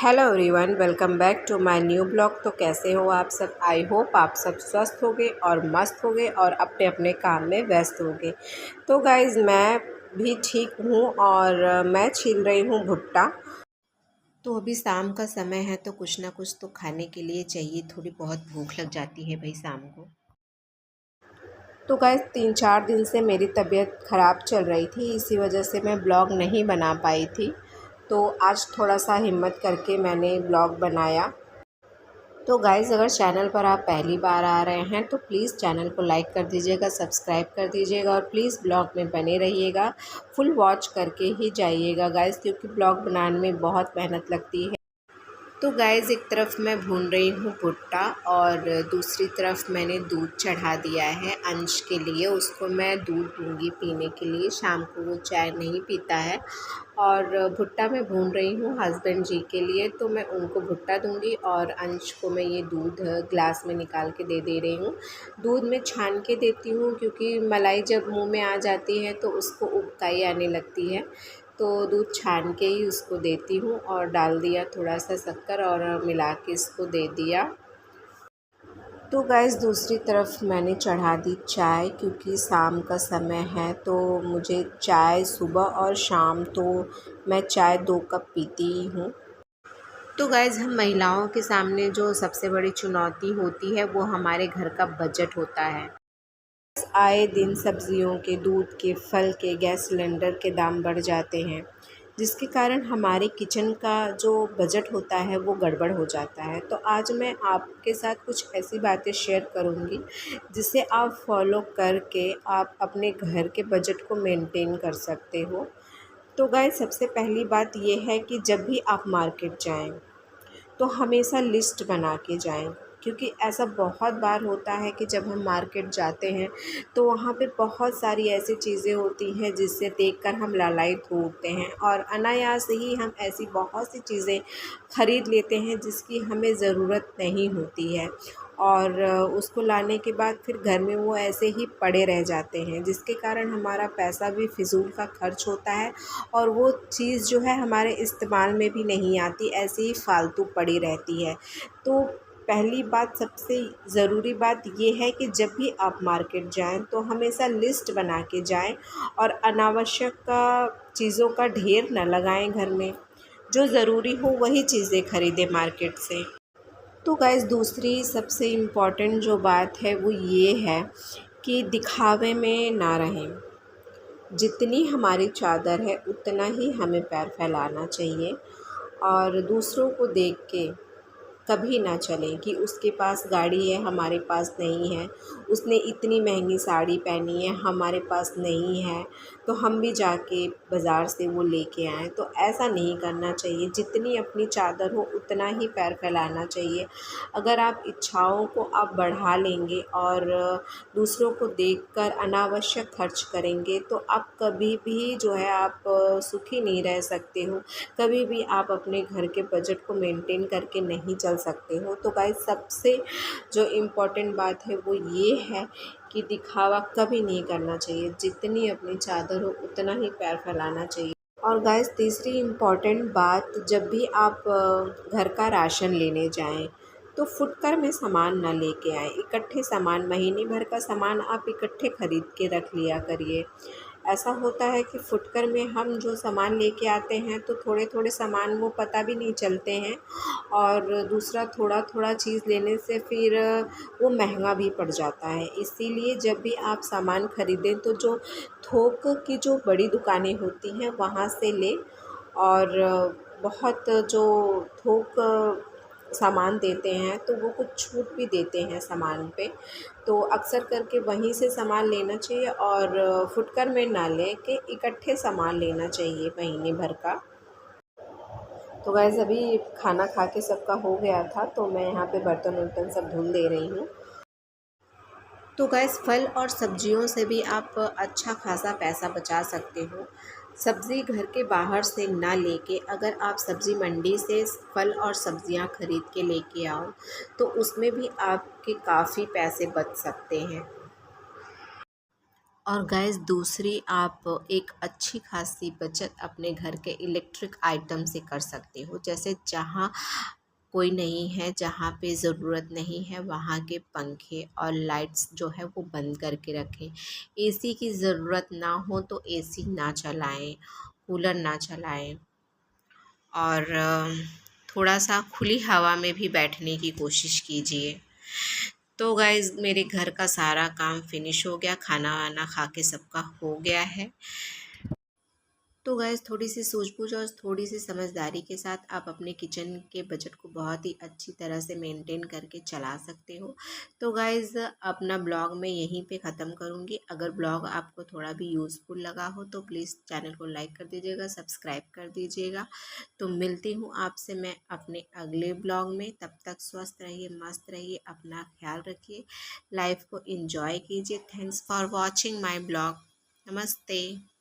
Hello everyone, welcome back to my new blog. तो कैसे हो आप सब? आई होप आप सब स्वस्थ होगे और मस्त होगे और अपने अपने काम में व्यस्त होगे। तो गाइज़, मैं भी ठीक हूँ और मैं छील रही हूँ भुट्टा। तो अभी शाम का समय है तो कुछ ना कुछ तो खाने के लिए चाहिए, थोड़ी बहुत भूख लग जाती है भाई शाम को। तो गाइस, 3-4 दिन से मेरी तबीयत ख़राब चल रही थी, इसी वजह से मैं ब्लॉग नहीं बना पाई थी। तो आज थोड़ा सा हिम्मत करके मैंने ब्लॉग बनाया। तो गाइज़, अगर चैनल पर आप पहली बार आ रहे हैं तो प्लीज़ चैनल को लाइक कर दीजिएगा, सब्सक्राइब कर दीजिएगा और प्लीज़ ब्लॉग में बने रहिएगा। फुल वॉच करके ही जाइएगा गाइज़, क्योंकि ब्लॉग बनाने में बहुत मेहनत लगती है। तो गाइज़, एक तरफ मैं भून रही हूँ भुट्टा और दूसरी तरफ मैंने दूध चढ़ा दिया है अंश के लिए। उसको मैं दूध दूँगी पीने के लिए, शाम को वो चाय नहीं पीता है। और भुट्टा मैं भून रही हूँ हस्बैंड जी के लिए, तो मैं उनको भुट्टा दूँगी और अंश को मैं ये दूध ग्लास में निकाल के दे रही हूँ। दूध में छान के देती हूँ, क्योंकि मलाई जब मुँह में आ जाती है तो उसको उबकाई आने लगती है। तो दूध छान के ही उसको देती हूँ और डाल दिया थोड़ा सा शक्कर और मिला के इसको दे दिया। तो गैस, दूसरी तरफ मैंने चढ़ा दी चाय, क्योंकि शाम का समय है तो मुझे चाय सुबह और शाम तो मैं चाय 2 कप पीती ही हूँ। तो गैस, हम महिलाओं के सामने जो सबसे बड़ी चुनौती होती है वो हमारे घर का बजट होता है। आए दिन सब्जियों के, दूध के, फल के, गैस सिलेंडर के दाम बढ़ जाते हैं, जिसके कारण हमारे किचन का जो बजट होता है वो गड़बड़ हो जाता है। तो आज मैं आपके साथ कुछ ऐसी बातें शेयर करूंगी जिसे आप फॉलो करके आप अपने घर के बजट को मेंटेन कर सकते हो। तो गाइस, सबसे पहली बात ये है कि जब भी आप मार्केट जाएं तो हमेशा लिस्ट बना के जाएं, क्योंकि ऐसा बहुत बार होता है कि जब हम मार्केट जाते हैं तो वहाँ पे बहुत सारी ऐसी चीज़ें होती हैं जिससे देखकर हम लालायित हो उठते हैं और अनायास ही हम ऐसी बहुत सी चीज़ें ख़रीद लेते हैं जिसकी हमें ज़रूरत नहीं होती है। और उसको लाने के बाद फिर घर में वो ऐसे ही पड़े रह जाते हैं, जिसके कारण हमारा पैसा भी फ़िज़ूल का खर्च होता है और वो चीज़ जो है हमारे इस्तेमाल में भी नहीं आती, ऐसे ही फ़ालतू पड़ी रहती है। तो पहली बात, सबसे ज़रूरी बात ये है कि जब भी आप मार्केट जाएँ तो हमेशा लिस्ट बना के जाएँ और अनावश्यक चीज़ों का ढेर न लगाएँ घर में। जो ज़रूरी हो वही चीज़ें खरीदें मार्केट से। तो गाइस, दूसरी सबसे इम्पॉर्टेंट जो बात है वो ये है कि दिखावे में ना रहें। जितनी हमारी चादर है उतना ही हमें पैर फैलाना चाहिए और दूसरों को देख के कभी ना चलें कि उसके पास गाड़ी है हमारे पास नहीं है, उसने इतनी महंगी साड़ी पहनी है हमारे पास नहीं है, तो हम भी जाके बाज़ार से वो लेके आएँ। तो ऐसा नहीं करना चाहिए। जितनी अपनी चादर हो उतना ही पैर फैलाना चाहिए। अगर आप इच्छाओं को आप बढ़ा लेंगे और दूसरों को देखकर अनावश्यक खर्च करेंगे तो आप कभी भी जो है आप सुखी नहीं रह सकते हो। कभी भी आप अपने घर के बजट को मेंटेन करके नहीं चल सकते हो। तो गाइस, सबसे जो इम्पोर्टेंट बात है वो ये है कि दिखावा कभी नहीं करना चाहिए। जितनी अपनी चादर हो उतना ही पैर फैलाना चाहिए। और गाइस, तीसरी इम्पॉर्टेंट बात, जब भी आप घर का राशन लेने जाएं तो फुटकर में सामान ना लेके आएँ। इकट्ठे सामान, महीने भर का सामान आप इकट्ठे ख़रीद के रख लिया करिए। ऐसा होता है कि फुटकर में हम जो सामान लेके आते हैं तो थोड़े थोड़े सामान वो पता भी नहीं चलते हैं और दूसरा थोड़ा थोड़ा चीज़ लेने से फिर वो महंगा भी पड़ जाता है। इसीलिए जब भी आप सामान ख़रीदें तो जो थोक की जो बड़ी दुकानें होती हैं वहाँ से लें और बहुत जो थोक सामान देते हैं तो वो कुछ छूट भी देते हैं सामान पे। तो अक्सर करके वहीं से सामान लेना चाहिए और फुटकर में ना लें कि इकट्ठे सामान लेना चाहिए महीने भर का। तो गाइस, अभी खाना खा के सबका हो गया था तो मैं यहाँ पे बर्तन वर्तन सब धुल दे रही हूँ। तो गैस, फल और सब्जियों से भी आप अच्छा खासा पैसा बचा सकते हो। सब्ज़ी घर के बाहर से ना लेके अगर आप सब्ज़ी मंडी से फल और सब्ज़ियां खरीद के लेके आओ तो उसमें भी आपके काफ़ी पैसे बच सकते हैं। और गैस दूसरी आप एक अच्छी खासी बचत अपने घर के इलेक्ट्रिक आइटम से कर सकते हो। जैसे जहाँ कोई नहीं है, जहाँ पे ज़रूरत नहीं है, वहाँ के पंखे और लाइट्स जो है वो बंद करके रखें। एसी की ज़रूरत ना हो तो एसी ना चलाएं, कूलर ना चलाएं, और थोड़ा सा खुली हवा में भी बैठने की कोशिश कीजिए। तो गाइज़ मेरे घर का सारा काम फिनिश हो गया, खाना वाना खा के सबका हो गया है। तो गाइज़ थोड़ी सी सूझबूझ और थोड़ी सी समझदारी के साथ आप अपने किचन के बजट को बहुत ही अच्छी तरह से मेंटेन करके चला सकते हो। तो गाइज़ अपना ब्लॉग मैं यहीं पे ख़त्म करूँगी। अगर ब्लॉग आपको थोड़ा भी यूज़फुल लगा हो तो प्लीज़ चैनल को लाइक कर दीजिएगा, सब्सक्राइब कर दीजिएगा। तो मिलती हूँ आपसे मैं अपने अगले ब्लॉग में। तब तक स्वस्थ रहिए, मस्त रहिए, अपना ख्याल रखिए, लाइफ को एंजॉय कीजिए। Thanks for watching my blog. नमस्ते।